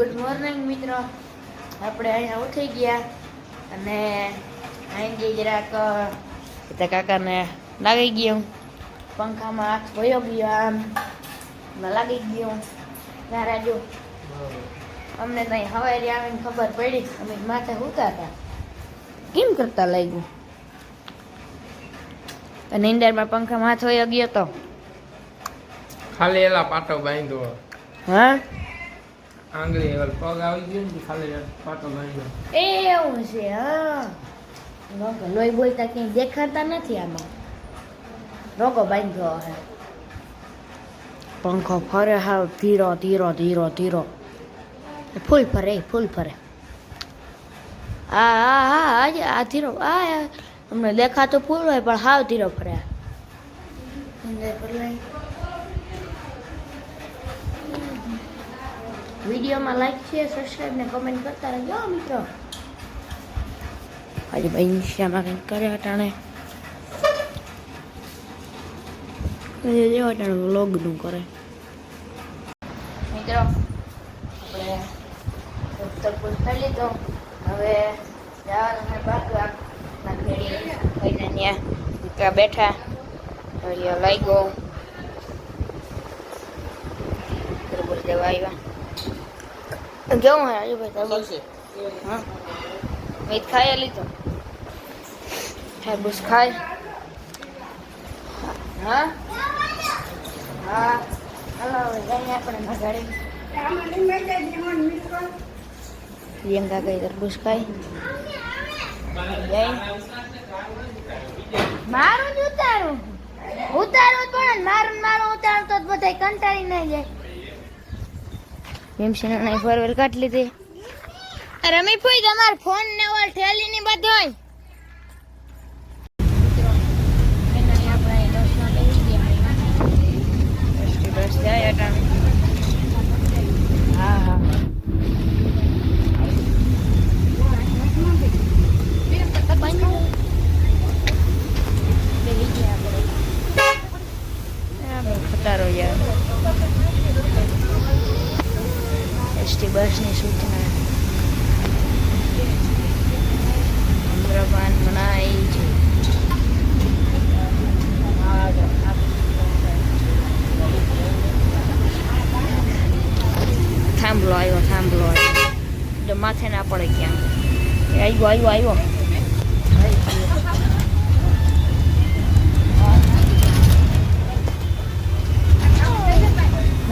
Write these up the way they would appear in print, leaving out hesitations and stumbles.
Good morning મિત્રો. આપણે અહીંયા ઉઠી ગયા અને અહીં જરાક કાકાને લાગી ગયો પંખામાં હાથ વયો ગયો આમ લાગી ગયો ત્યારે જો અમને ત્યાં હવારી આવીને ખબર પડી અમે માથે ઉતા હતા કેમ કરતા લાગ્યું અને ઇન્ડરમાં પંખામાં હાથ વયો ગયો તો ખાલી એલા પાટો બાંધ્યો હા આંગળી પગ આવી ગયો ને ખાલી પાટો બાંધ્યો એવું છે. હા લોહી બોલતા ક્યાંય દેખાતા નથી આમાં રોગો બાંધ્યો હે પંખો ફરે હાવ ધીરો ધીરો ધીરો ધીરો ફૂલ ફરે હા હા હા આજે આ ધીરો આ અમને દેખાતો ફૂલ હોય પણ હાવ ધીરો ફરે વિડીયોમાં લાઈક શેર સબસ્ક્રાઈબ ને કમેન્ટ કરતા રહેજો મિત્રો. આજે ભાઈ નિશામાં કંઈક કરે અટાણે વ્લોગનું કરે મિત્રો. આપણે ઉત્તરપુર ખાઈ લીધો હવે જવાનું છે બાજુ ભાઈને ત્યાં બેઠા લાગ્યો તરબૂચ લેવા આવ્યા કેવું હે રાજુભાઈ તરબૂચ? હા મેં ખાઈ લીધો તરબૂચ ખાય. હા હા હલો જઈએ આપણે મગાડી પ્રિયંકા કઈ તરબૂચ ખાય મારું જ ઉતારું પણ મારું ઉતારું તો બધા કંટાળી ના જાય. ભીમસિંહ ફોરવેલ કાઢી લીધી. રમી ફોઈ તમાર ફોન ને ઓલ ઠેલી ની બધોય બસ જાય અટાણે. હા હા ખટારો યાર એસટી બસની સૂચના ધૂમ્રપાન મનાઈ છે. થાંભલો આવ્યો એટલે માથે ના પડે ક્યાં આવ્યો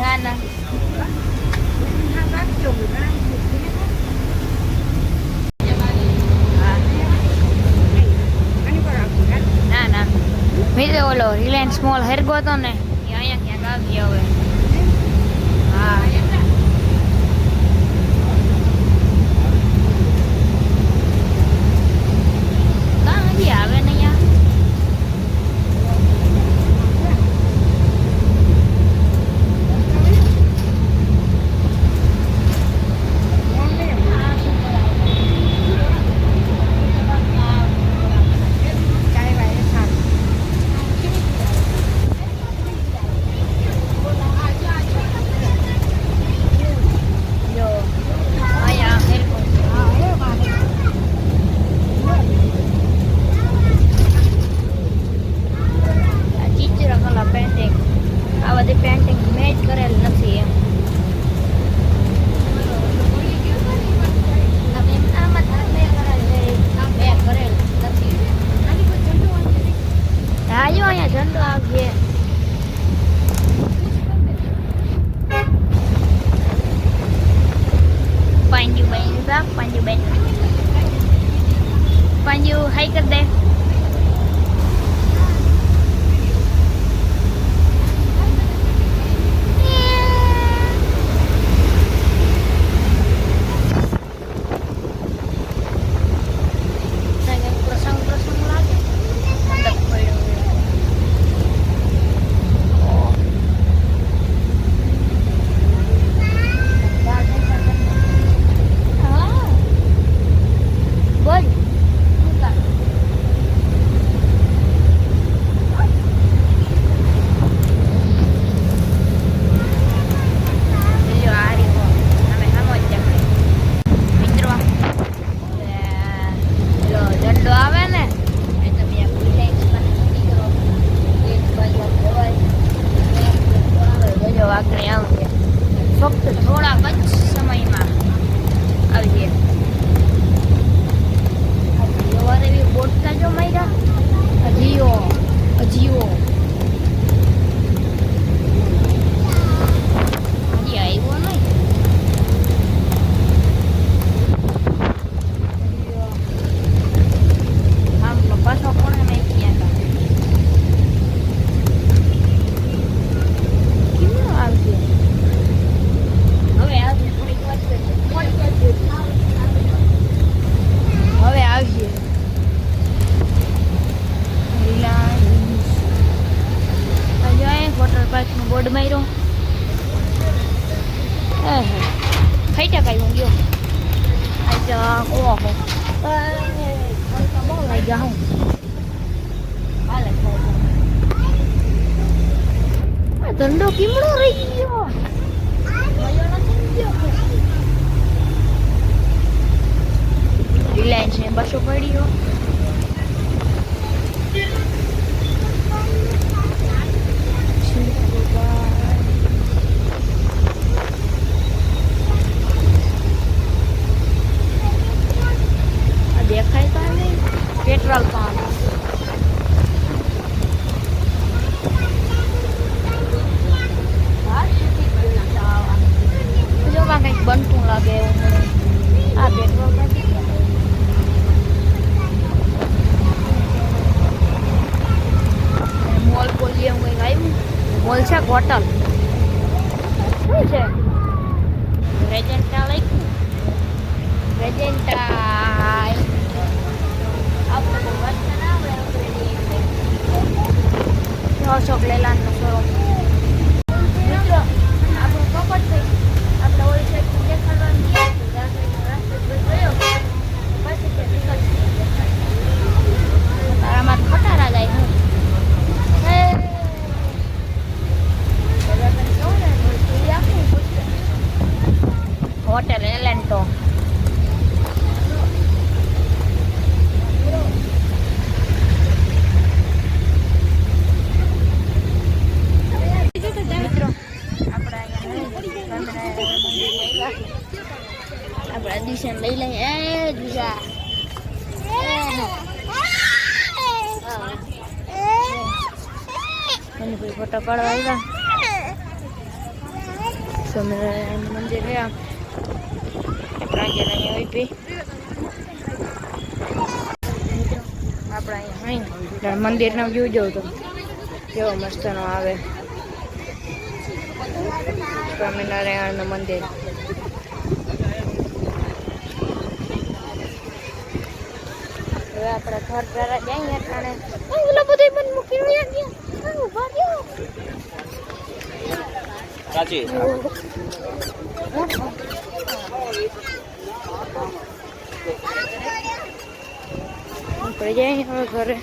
ના ના મેં ઓલો રિલાયન્સ મોલ હેરગો હતો ને એ અહીંયા ક્યાંક આવી હવે. હા કાં હજી આવે ને પેન્ટિંગ મેચ કરેલ નથી એમ. આજો અહીંયા ઝંડો આવજે. પાંજુ હાઈ કર દે. આવીએ સવારે બી બોટકા જો માર્યા અજીઓ હજી આવ્યો નહીં આમ પાછો કોણે મેં ગયા હતા આવશે હવે આવશે થોડીક વાર હવે આવશે રિલાયન્સ વોટર પાર્કનો બોર્ડ માર્યો ખાઈ ટકા હું ગયો ઓહો બહુ લાગ્યા હું હાલે ધંધો કીમડો રહી ગયો રિલાયન્સ ને બસો પડ્યો દેખાય તો નહીં પેટ્રોલ પંપ જોવા કંઈક બનતું લાગે એવું મને આ પેટ્રોલ પંપ મોલ બોલીએ એવું કંઈક આવ્યું મોલ છે હોટલ શું છે રેજેન્ટા લખ્યું રેજેન્ટા અશોક લેલાન્ડનો શોરૂમ મિત્રો આપણું કપટ થઈ આપણે ઓલી સાઈડ દેખાડવાનું ગયો પછી તે તારામાં ખટારા જાય હું હોટેલ એલેન્ટો આપણે એડિશન લઈ લઈએ એ દીધા મને કોઈ ફોટો પાડવા આવ્યા સ્વામિનારાયણ મંદિર ગયા પ્રાંજલ અહીંયા આવી આપણે અહીંયા મંદિરનો વ્યૂ જોઉં તો કેવો મસ્તનો આવે સ્વામિનારાયણનું મંદિર હવે આપણે ઘર દ્વારા જઈએ અને ઓલા બધા મન મૂકી રહ્યા ગયા ઉભા રહ્યો સાચી આપણે જઈએ હવે ઘરે